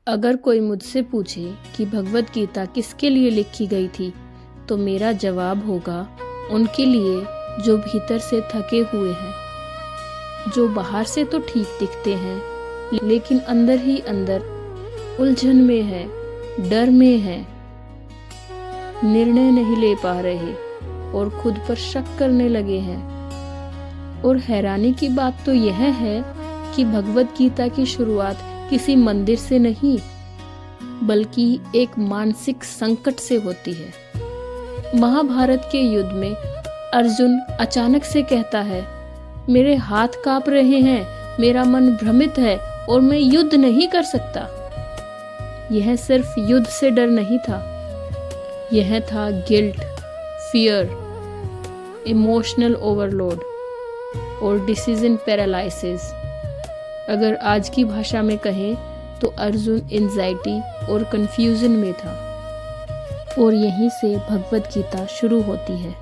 अगर कोई मुझसे पूछे कि भगवत गीता किसके लिए लिखी गई थी, तो मेरा जवाब होगा उनके लिए जो भीतर से थके हुए हैं, जो बाहर से तो ठीक दिखते हैं लेकिन अंदर ही अंदर उलझन में है, डर में है, निर्णय नहीं ले पा रहे और खुद पर शक करने लगे हैं। और हैरानी की बात तो यह है कि भगवत गीता की शुरुआत किसी मंदिर से नहीं बल्कि एक मानसिक संकट से होती है। महाभारत के युद्ध में अर्जुन अचानक से कहता है, मेरे हाथ कांप रहे हैं, मेरा मन भ्रमित है और मैं युद्ध नहीं कर सकता। यह सिर्फ युद्ध से डर नहीं था, यह था गिल्ट, फियर, इमोशनल ओवरलोड और डिसीजन पैरालिसिस। अगर आज की भाषा में कहें तो अर्जुन एंजाइटी और कंफ्यूजन में था। और यहीं से भगवत गीता शुरू होती है।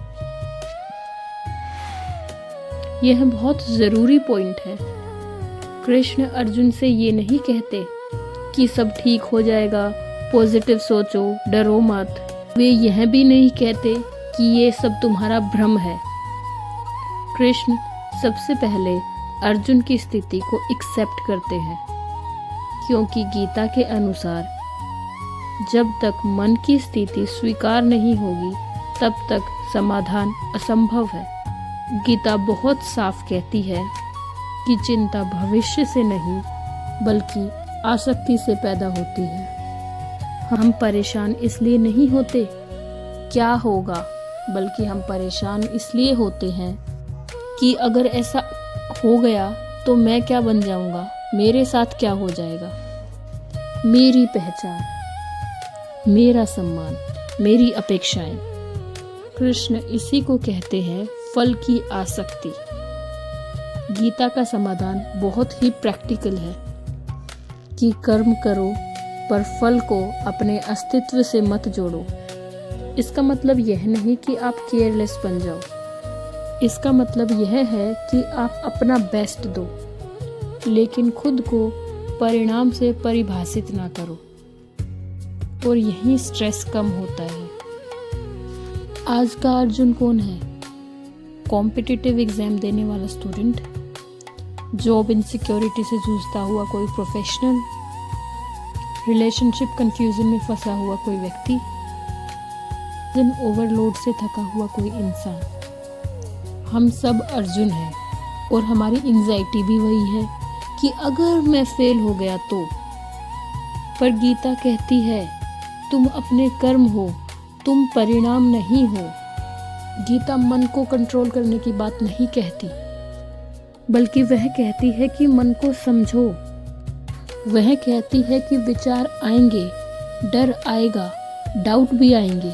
यह बहुत जरूरी पॉइंट है। कृष्ण अर्जुन से ये नहीं कहते कि सब ठीक हो जाएगा, पॉजिटिव सोचो, डरो मत। वे यह भी नहीं कहते कि ये सब तुम्हारा भ्रम है। कृष्ण सबसे पहले अर्जुन की स्थिति को एक्सेप्ट करते हैं, क्योंकि गीता के अनुसार जब तक मन की स्थिति स्वीकार नहीं होगी तब तक समाधान असंभव है। गीता बहुत साफ कहती है कि चिंता भविष्य से नहीं बल्कि आसक्ति से पैदा होती है। हम परेशान इसलिए नहीं होते क्या होगा, बल्कि हम परेशान इसलिए होते हैं कि अगर ऐसा हो गया तो मैं क्या बन जाऊंगा, मेरे साथ क्या हो जाएगा। मेरी पहचान, मेरा सम्मान, मेरी अपेक्षाएं। कृष्ण इसी को कहते हैं फल की आसक्ति। गीता का समाधान बहुत ही प्रैक्टिकल है कि कर्म करो पर फल को अपने अस्तित्व से मत जोड़ो। इसका मतलब यह नहीं कि आप केयरलेस बन जाओ। इसका मतलब यह है कि आप अपना बेस्ट दो, लेकिन खुद को परिणाम से परिभाषित ना करो। और यही स्ट्रेस कम होता है। आज का अर्जुन कौन है? कॉम्पिटिटिव एग्जाम देने वाला स्टूडेंट, जॉब इनसिक्योरिटी से जूझता हुआ कोई प्रोफेशनल, रिलेशनशिप कंफ्यूजन में फंसा हुआ कोई व्यक्ति, ओवरलोड से थका हुआ कोई इंसान। हम सब अर्जुन हैं और हमारी एंजाइटी भी वही है कि अगर मैं फेल हो गया तो। पर गीता कहती है तुम अपने कर्म हो, तुम परिणाम नहीं हो। गीता मन को कंट्रोल करने की बात नहीं कहती, बल्कि वह कहती है कि मन को समझो। वह कहती है कि विचार आएंगे, डर आएगा, डाउट भी आएंगे,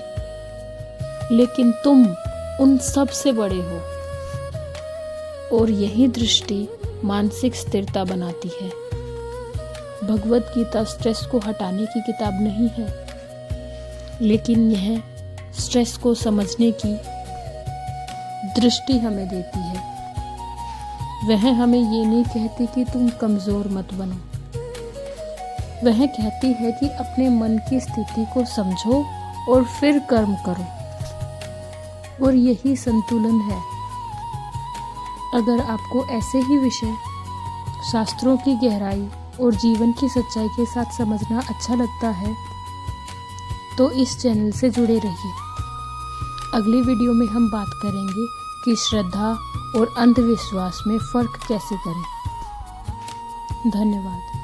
लेकिन तुम उन सब से बड़े हो। और यही दृष्टि मानसिक स्थिरता बनाती है। भगवत गीता स्ट्रेस को हटाने की किताब नहीं है, लेकिन यह स्ट्रेस को समझने की दृष्टि हमें देती है। वह हमें ये नहीं कहती कि तुम कमजोर मत बनो। वह कहती है कि अपने मन की स्थिति को समझो और फिर कर्म करो। और यही संतुलन है। अगर आपको ऐसे ही विषय, शास्त्रों की गहराई और जीवन की सच्चाई के साथ समझना अच्छा लगता है तो इस चैनल से जुड़े रहिए। अगली वीडियो में हम बात करेंगे कि श्रद्धा और अंधविश्वास में फर्क कैसे करें। धन्यवाद।